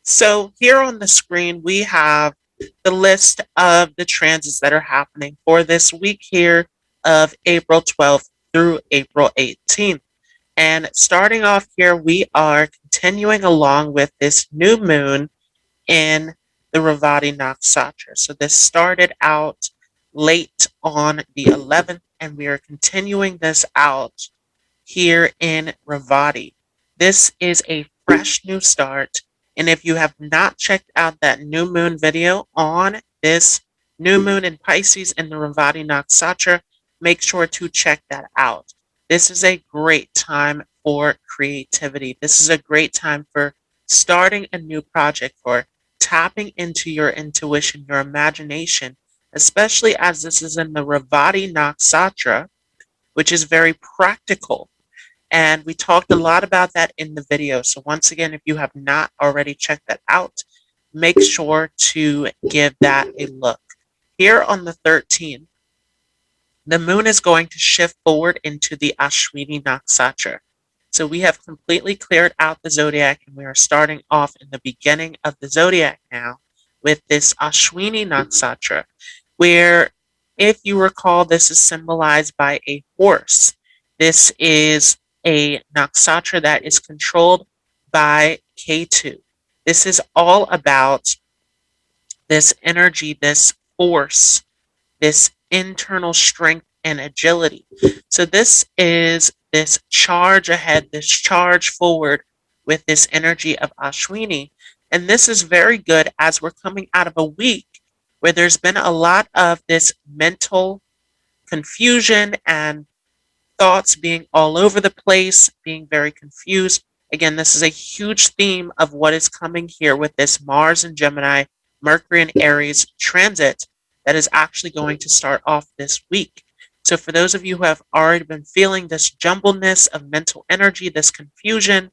So here on the screen, we have the list of the transits that are happening for this week here of April 12th through April 18th. And starting off here, we are continuing along with this new moon in the Ravati Nakshatra. So this started out late on the 11th, and we are continuing this out here in Ravati. This is a fresh new start. And if you have not checked out that new moon video on this new moon in Pisces in the Ravati Nakshatra, make sure to check that out. This is a great time for creativity. This is a great time for starting a new project, for tapping into your intuition, your imagination, especially as this is in the Ravati Nakshatra, which is very practical. And we talked a lot about that in the video. So once again, if you have not already checked that out, make sure to give that a look. Here on the 13th, the moon is going to shift forward into the Ashwini Nakshatra. So we have completely cleared out the zodiac, and we are starting off in the beginning of the zodiac now with this Ashwini Nakshatra, where, if you recall, this is symbolized by a horse. This is a nakshatra that is controlled by Ketu. This is all about this energy, this force, this internal strength and agility. So this is this charge ahead, this charge forward with this energy of Ashwini. And this is very good as we're coming out of a week where there's been a lot of this mental confusion and thoughts being all over the place, being very confused. Again, this is a huge theme of what is coming here with this Mars and Gemini, Mercury and Aries transit that is actually going to start off this week. So for those of you who have already been feeling this jumbledness of mental energy, this confusion,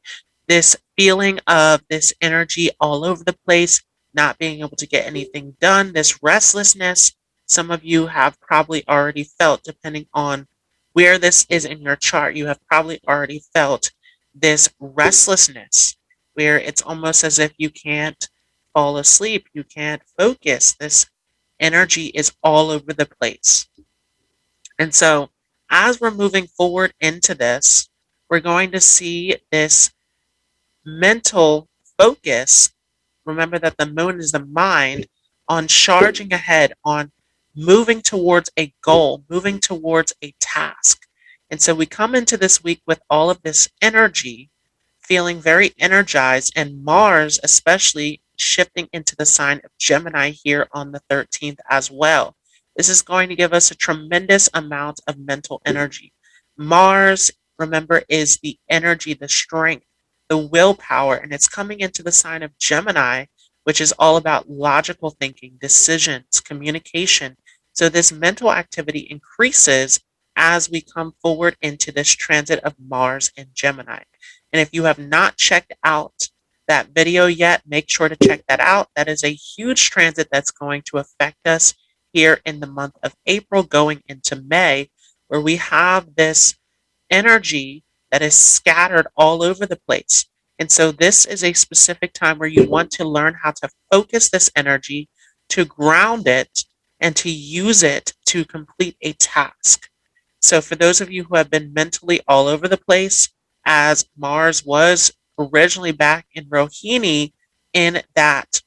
this feeling of this energy all over the place, not being able to get anything done, this restlessness, some of you have probably already felt, depending on where this is in your chart, you have probably already felt this restlessness where it's almost as if you can't fall asleep, you can't focus. This energy is all over the place. And so, as we're moving forward into this, we're going to see this mental focus. Remember that the moon is the mind, on charging ahead, on moving towards a goal, moving towards a task. And so we come into this week with all of this energy, feeling very energized, and Mars especially shifting into the sign of Gemini here on the 13th as well. This is going to give us a tremendous amount of mental energy. Mars, remember, is the energy, the strength, the willpower, and it's coming into the sign of Gemini, which is all about logical thinking, decisions, communication. So this mental activity increases as we come forward into this transit of Mars and Gemini. And if you have not checked out that video yet, make sure to check that out. That is a huge transit that's going to affect us here in the month of April going into May, where we have this energy that is scattered all over the place. And so this is a specific time where you want to learn how to focus this energy, to ground it, and to use it to complete a task. So for those of you who have been mentally all over the place, as Mars was originally back in Rohini in that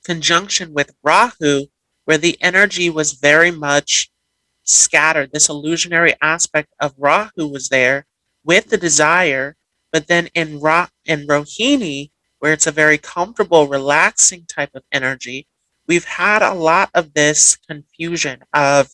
conjunction with Rahu, where the energy was very much scattered. This illusionary aspect of Rahu was there with the desire, but then in Rohini, where it's a very comfortable, relaxing type of energy, we've had a lot of this confusion of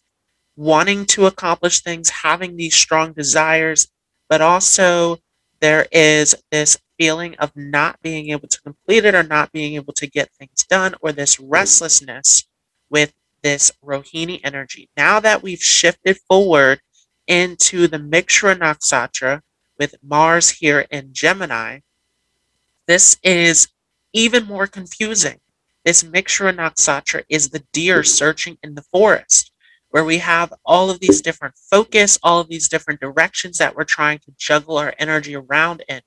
wanting to accomplish things, having these strong desires, but also there is this feeling of not being able to complete it or not being able to get things done, or this restlessness with this Rohini energy. Now that we've shifted forward into the Mixra Nakshatra with Mars here in Gemini, this is even more confusing. This Mixra Nakshatra is the deer searching in the forest, where we have all of these different focus, all of these different directions that we're trying to juggle our energy around in.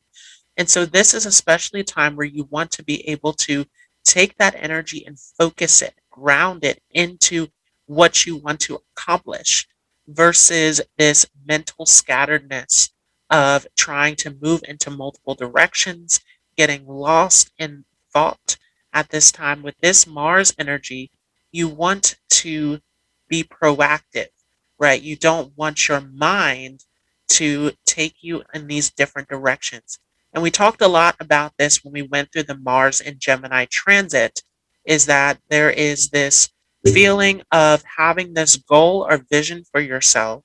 And so this is especially a time where you want to be able to take that energy and focus it, ground it into what you want to accomplish versus this mental scatteredness of trying to move into multiple directions, getting lost in thought. At this time with this Mars energy, you want to be proactive, right? You don't want your mind to take you in these different directions. And we talked a lot about this when we went through the Mars and Gemini transit, is that there is this feeling of having this goal or vision for yourself.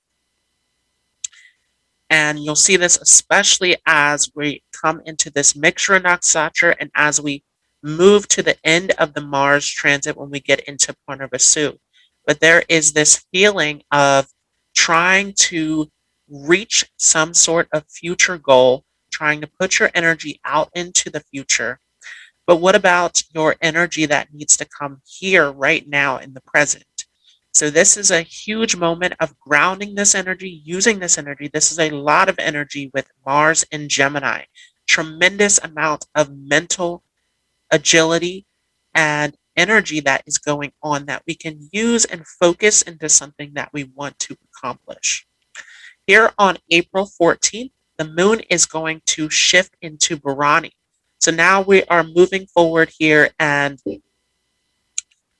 And you'll see this especially as we come into this Mixra Nakshatra and as we move to the end of the Mars transit when we get into Purnabasu. But there is this feeling of trying to reach some sort of future goal, trying to put your energy out into the future. But what about your energy that needs to come here right now in the present? So this is a huge moment of grounding this energy, using this energy. This is a lot of energy with Mars and Gemini. Tremendous amount of mental agility and energy that is going on that we can use and focus into something that we want to accomplish. Here on April 14th, the moon is going to shift into Bharani. So now we are moving forward here, and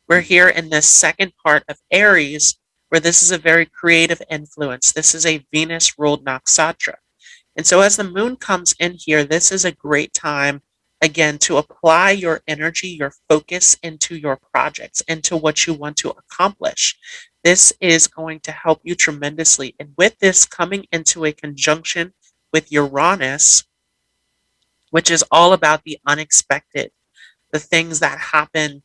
we're here in this second part of Aries, where this is a very creative influence. This is a Venus ruled nakshatra. And so as the moon comes in here, this is a great time, again, to apply your energy, your focus into your projects, into what you want to accomplish. This is going to help you tremendously. And with this coming into a conjunction with Uranus, which is all about the unexpected, the things that happen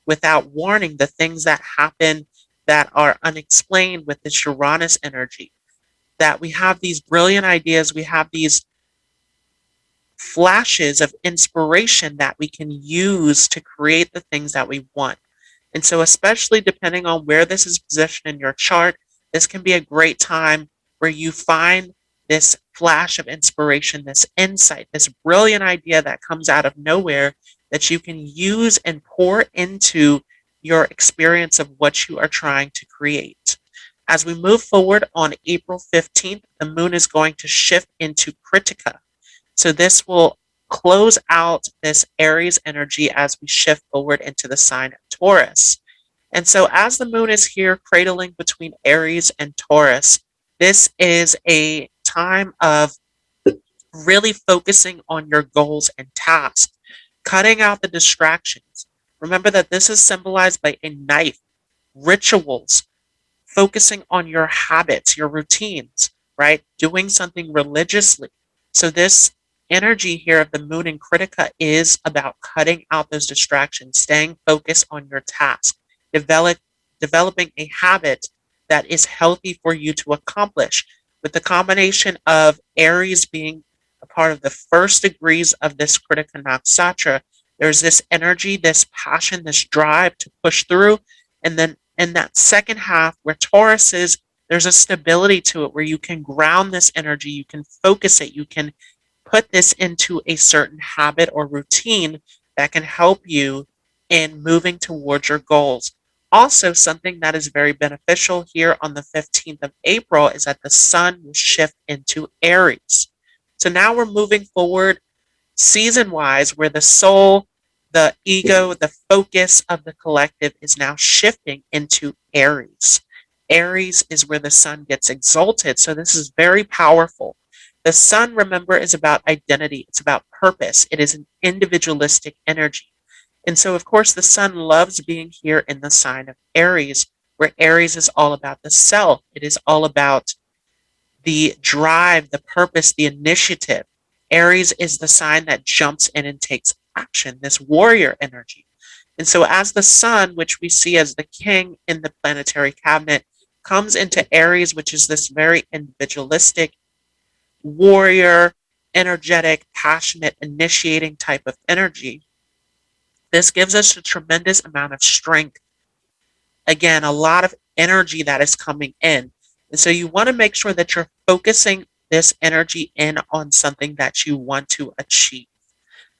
without warning, the things that happen that are unexplained with this Uranus energy, that we have these brilliant ideas, we have these flashes of inspiration that we can use to create the things that we want. And so, especially depending on where this is positioned in your chart, this can be a great time where you find this flash of inspiration, this insight, this brilliant idea that comes out of nowhere that you can use and pour into your experience of what you are trying to create. As we move forward on April 15th, the moon is going to shift into Kritika. So this will close out this Aries energy as we shift forward into the sign of Taurus. And so as the moon is here cradling between Aries and Taurus, this is a time of really focusing on your goals and tasks, cutting out the distractions. Remember that this is symbolized by a knife, rituals, focusing on your habits, your routines, right? Doing something religiously. So this energy here of the moon in Kritika is about cutting out those distractions, staying focused on your task, developing a habit that is healthy for you to accomplish. With the combination of Aries being a part of the first degrees of this Kritika Nakshatra, there's this energy, this passion, this drive to push through. And then in that second half where Taurus is, there's a stability to it where you can ground this energy, you can focus it, you can put this into a certain habit or routine that can help you in moving towards your goals. Also, something that is very beneficial here on the 15th of April is that the sun will shift into Aries. So now we're moving forward season-wise where the soul, the ego, the focus of the collective is now shifting into Aries. Aries is where the sun gets exalted. So this is very powerful. The sun, remember, is about identity. It's about purpose. It is an individualistic energy. And so, of course, the sun loves being here in the sign of Aries, where Aries is all about the self. It is all about the drive, the purpose, the initiative. Aries is the sign that jumps in and takes action, this warrior energy. And so as the sun, which we see as the king in the planetary cabinet, comes into Aries, which is this very individualistic, warrior, energetic, passionate, initiating type of energy, this gives us a tremendous amount of strength. Again, a lot of energy that is coming in. And so you want to make sure that you're focusing this energy in on something that you want to achieve,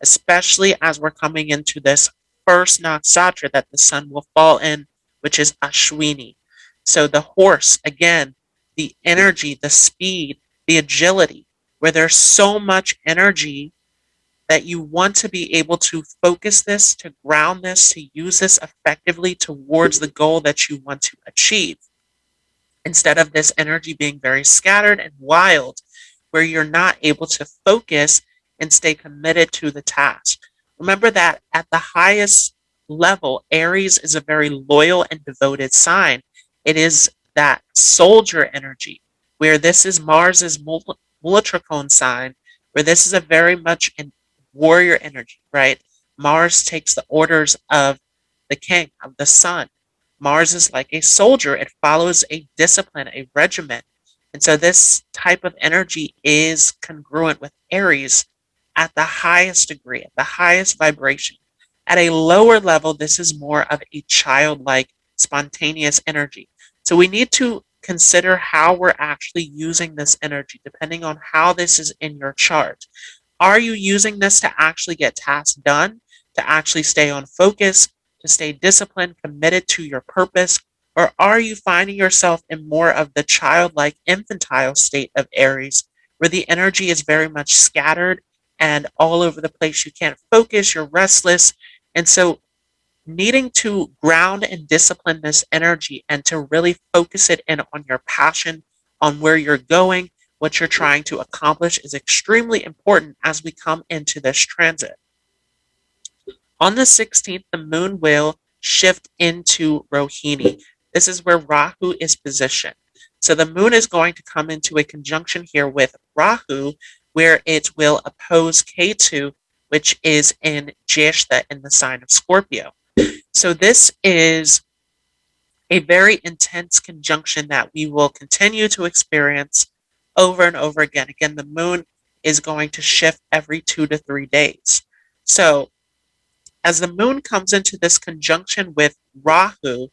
especially as we're coming into this first nakshatra that the sun will fall in, which is Ashwini. So the horse, again, the energy, the speed, the agility, where there's so much energy that you want to be able to focus this, to ground this, to use this effectively towards the goal that you want to achieve, instead of this energy being very scattered and wild, where you're not able to focus and stay committed to the task. Remember that at the highest level, Aries is a very loyal and devoted sign. It is that soldier energy, where this is Mars's Mullatricone sign, where this is a very much an warrior energy, right? Mars takes the orders of the king, of the sun. Mars is like a soldier. It follows a discipline, a regiment. And so this type of energy is congruent with Aries at the highest degree, at the highest vibration. At a lower level, this is more of a childlike, spontaneous energy. So we need to consider how we're actually using this energy, depending on how this is in your chart. Are you using this to actually get tasks done, to actually stay on focus, to stay disciplined, committed to your purpose? Or are you finding yourself in more of the childlike, infantile state of Aries, where the energy is very much scattered and all over the place? You can't focus, you're restless. And so needing to ground and discipline this energy and to really focus it in on your passion, on where you're going, what you're trying to accomplish is extremely important as we come into this transit. On the 16th, the moon will shift into Rohini. This is where Rahu is positioned. So the moon is going to come into a conjunction here with Rahu, where it will oppose Ketu, which is in Jyeshtha in the sign of Scorpio. So this is a very intense conjunction that we will continue to experience over and over again. Again, the moon is going to shift every 2 to 3 days. So as the moon comes into this conjunction with Rahu,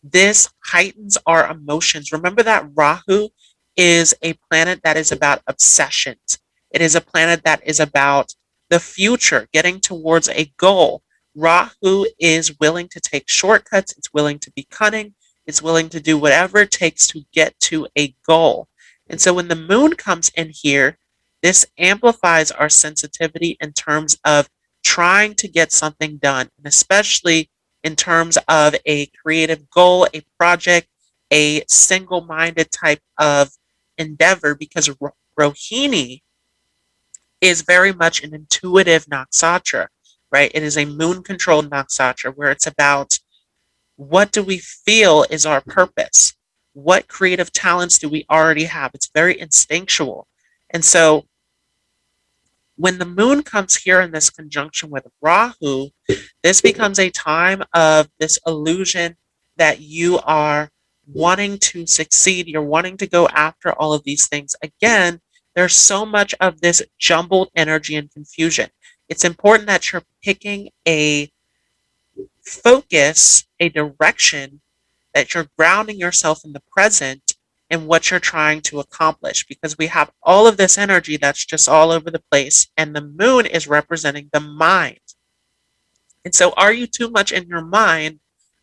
this heightens our emotions. Remember that Rahu is a planet that is about obsessions. It is a planet that is about the future, getting towards a goal. Rahu is willing to take shortcuts. It's willing to be cunning. It's willing to do whatever it takes to get to a goal. And so when the moon comes in here, this amplifies our sensitivity in terms of trying to get something done, and especially in terms of a creative goal, a project, a single-minded type of endeavor, because Rohini is very much an intuitive nakshatra, right? It is a moon-controlled nakshatra where it's about what do we feel is our purpose? What creative talents do we already have? It's very instinctual. And so when the moon comes here in this conjunction with Rahu, this becomes a time of this illusion that you are wanting to succeed. You're wanting to go after all of these things. Again, there's so much of this jumbled energy and confusion. It's important that you're picking a focus, a direction, that you're grounding yourself in the present and what you're trying to accomplish, because we have all of this energy that's just all over the place, and the moon is representing the mind. And so are you too much in your mind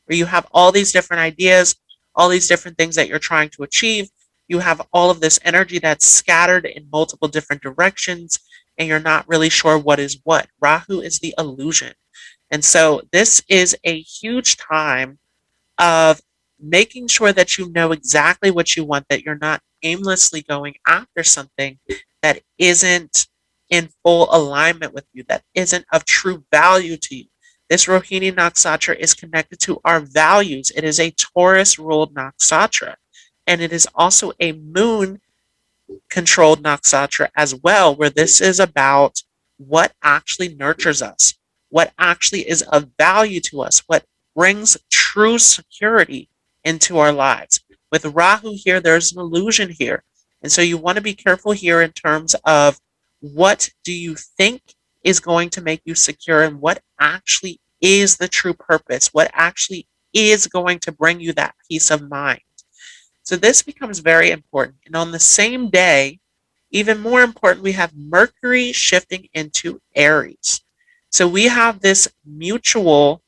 where you have all these different ideas, all these different things that you're trying to achieve? You have all of this energy that's scattered in multiple different directions, and you're not really sure what is what. Rahu is the illusion. And so this is a huge time of making sure that you know exactly what you want, that you're not aimlessly going after something that isn't in full alignment with you, that isn't of true value to you. This Rohini nakshatra is connected to our values. It is a Taurus-ruled nakshatra, and it is also a moon-controlled nakshatra as well, where this is about what actually nurtures us, what actually is of value to us, what brings true security into our lives. With Rahu here, there's an illusion here. And so you want to be careful here in terms of what do you think is going to make you secure, and what actually is the true purpose, what actually is going to bring you that peace of mind. So this becomes very important. And on the same day, Even more important, we have Mercury shifting into Aries. So we have this mutual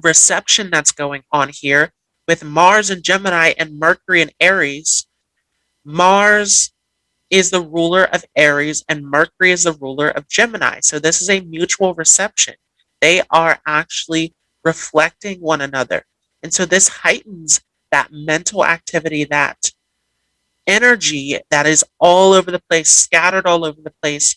reception that's going on here with Mars and Gemini and Mercury and Aries. Mars is the ruler of Aries and Mercury is the ruler of Gemini. So this is a mutual reception. They are actually reflecting one another. And so this heightens that mental activity, that energy that is all over the place, scattered all over the place,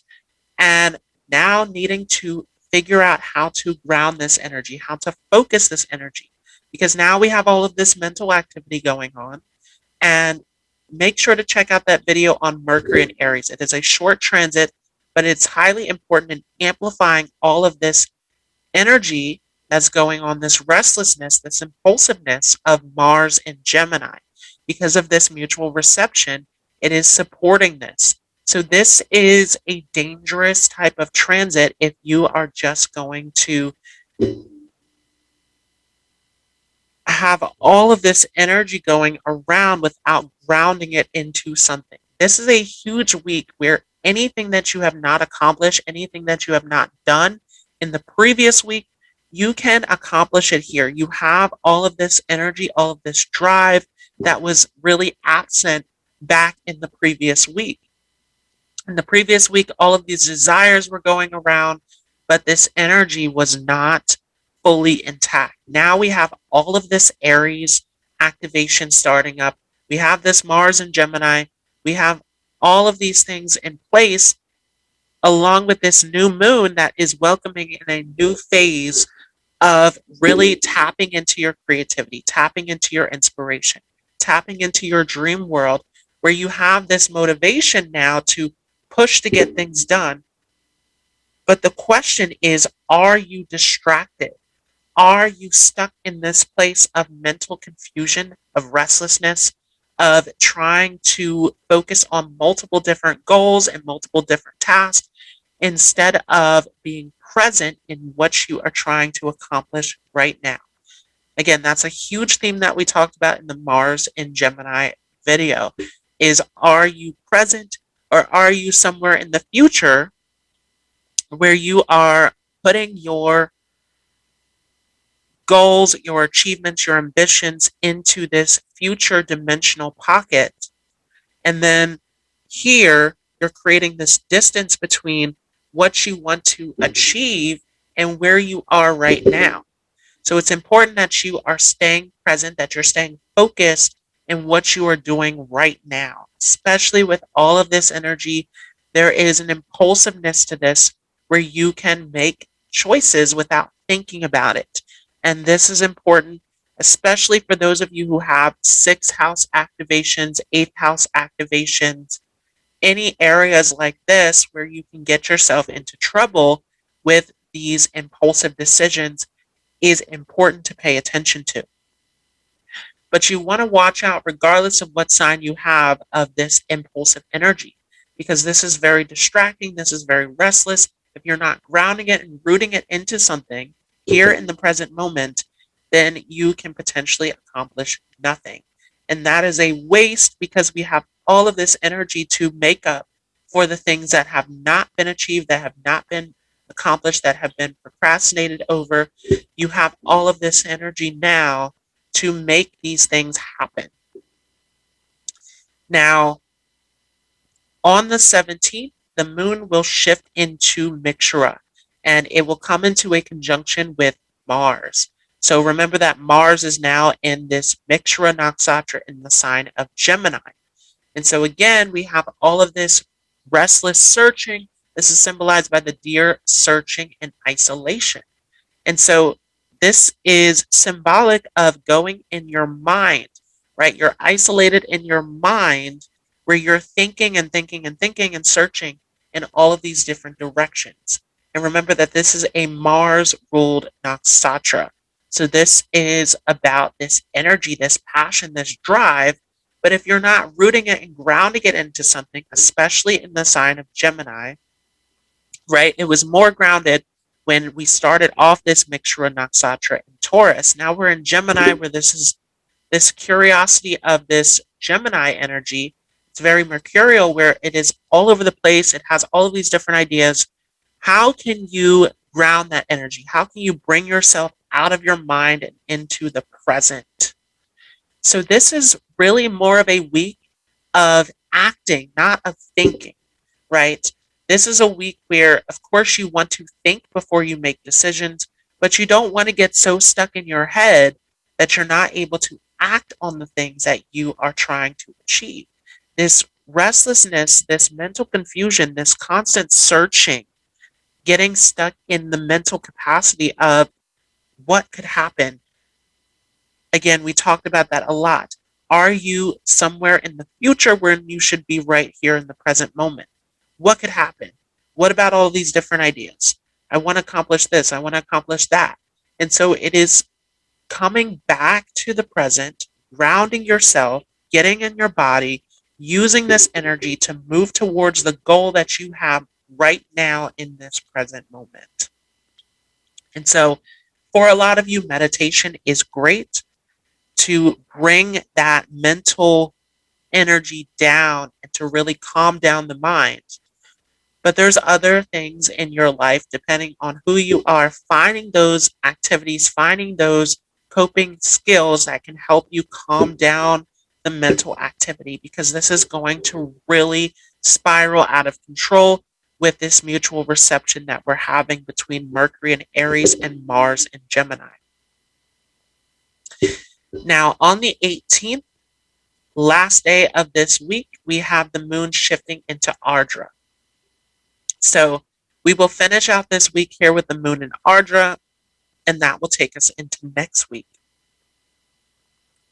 and now needing to figure out how to ground this energy, how to focus this energy, because now we have all of this mental activity going on. And make sure to check out that video on Mercury and Aries. It is a short transit, but it's highly important in amplifying all of this energy that's going on, this restlessness, this impulsiveness of Mars and Gemini. Because of this mutual reception, it is supporting this. So this is a dangerous type of transit if you are just going to have all of this energy going around without grounding it into something. This is a huge week where anything that you have not accomplished, anything that you have not done in the previous week, you can accomplish it here. You have all of this energy, all of this drive that was really absent back in the previous week. In the previous week, all of these desires were going around, but this energy was not fully intact. Now we have all of this Aries activation starting up. We have this Mars and Gemini. We have all of these things in place, along with this new moon that is welcoming in a new phase of really tapping into your creativity, tapping into your inspiration, tapping into your dream world, where you have this motivation now to push to get things done. But the question is, are you distracted? Are you stuck in this place of mental confusion, of restlessness, of trying to focus on multiple different goals and multiple different tasks instead of being present in what you are trying to accomplish right now? Again, that's a huge theme that we talked about in the Mars and Gemini video, is are you present or are you somewhere in the future where you are putting your goals, your achievements, your ambitions into this future dimensional pocket. And then here, you're creating this distance between what you want to achieve and where you are right now. So it's important that you are staying present, that you're staying focused in what you are doing right now, especially with all of this energy. There is an impulsiveness to this where you can make choices without thinking about it. And this is important, especially for those of you who have sixth house activations, eighth house activations, any areas like this where you can get yourself into trouble with these impulsive decisions is important to pay attention to. But you want to watch out regardless of what sign you have of this impulsive energy, because this is very distracting, this is very restless. If you're not grounding it and rooting it into something here in the present moment, then you can potentially accomplish nothing. And that is a waste, because we have all of this energy to make up for the things that have not been achieved, that have not been accomplished, that have been procrastinated over. You have all of this energy now to make these things happen. Now, on the 17th, the moon will shift into Mixura, and it will come into a conjunction with Mars. So remember that Mars is now in this Mixura Nakshatra in the sign of Gemini. And so again, we have all of this restless searching. This is symbolized by the deer searching in isolation. And so this is symbolic of going in your mind, right? You're isolated in your mind where you're thinking and thinking and thinking and searching in all of these different directions. And remember that this is a Mars-ruled nakshatra. So this is about this energy, this passion, this drive. But if you're not rooting it and grounding it into something, especially in the sign of Gemini, right? It was more grounded when we started off this Mixura Nakshatra in Taurus. Now we're in Gemini, where this is this curiosity of this Gemini energy. It's It's very mercurial, where it is all over the place. It has all of these different ideas. How can you ground that energy? How can you bring yourself out of your mind and into the present? So this is really more of a week of acting, not of thinking, right? This is a week where, of course, you want to think before you make decisions, but you don't want to get so stuck in your head that you're not able to act on the things that you are trying to achieve. This restlessness, this mental confusion, this constant searching, getting stuck in the mental capacity of what could happen. Again, we talked about that a lot. Are you somewhere in the future when you should be right here in the present moment? What could happen? What about all these different ideas? I want to accomplish this. I want to accomplish that. And so it is coming back to the present, grounding yourself, getting in your body, using this energy to move towards the goal that you have right now in this present moment. And so for a lot of you, meditation is great to bring that mental energy down and to really calm down the mind. But there's other things in your life, depending on who you are, finding those activities, finding those coping skills that can help you calm down the mental activity, because this is going to really spiral out of control with this mutual reception that we're having between Mercury and Aries and Mars and Gemini. Now, on the 18th, last day of this week, we have the moon shifting into Ardra. So we will finish out this week here with the moon in Ardra, and that will take us into next week.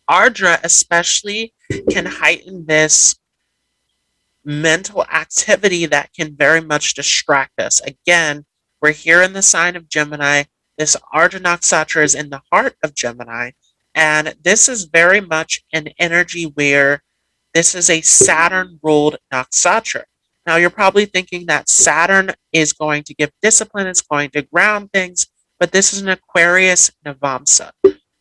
Ardra especially can heighten this mental activity that can very much distract us. Again, we're here in the sign of Gemini. This Ardra Nakshatra is in the heart of Gemini, and this is very much an energy where this is a Saturn-ruled nakshatra. Now, you're probably thinking that Saturn is going to give discipline, it's going to ground things, but this is an Aquarius Navamsa.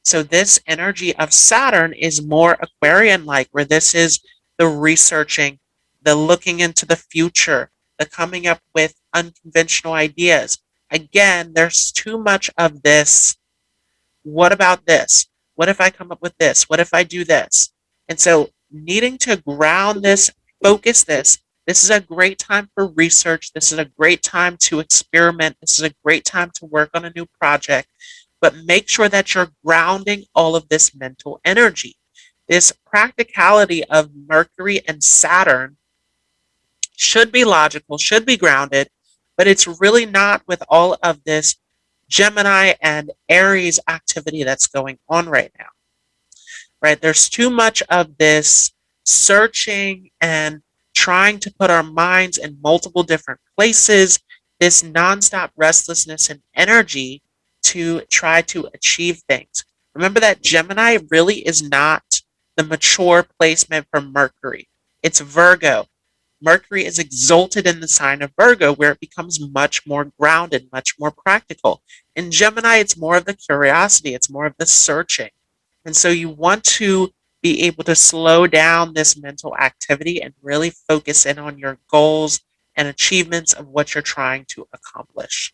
So this energy of Saturn is more Aquarian-like, where this is the researching, the looking into the future, the coming up with unconventional ideas. Again, there's too much of this. What about this? What if I come up with this? What if I do this? And so needing to ground this, focus this. This is a great time for research. This is a great time to experiment. This is a great time to work on a new project. But make sure that you're grounding all of this mental energy. This practicality of Mercury and Saturn should be logical, should be grounded, but it's really not with all of this Gemini and Aries activity that's going on right now. Right? There's too much of this searching and trying to put our minds in multiple different places, this nonstop restlessness and energy to try to achieve things. Remember that Gemini really is not the mature placement for Mercury. It's Virgo. Mercury is exalted in the sign of Virgo, where it becomes much more grounded, much more practical. In Gemini, it's more of the curiosity, it's more of the searching. And so you want to be able to slow down this mental activity and really focus in on your goals and achievements of what you're trying to accomplish.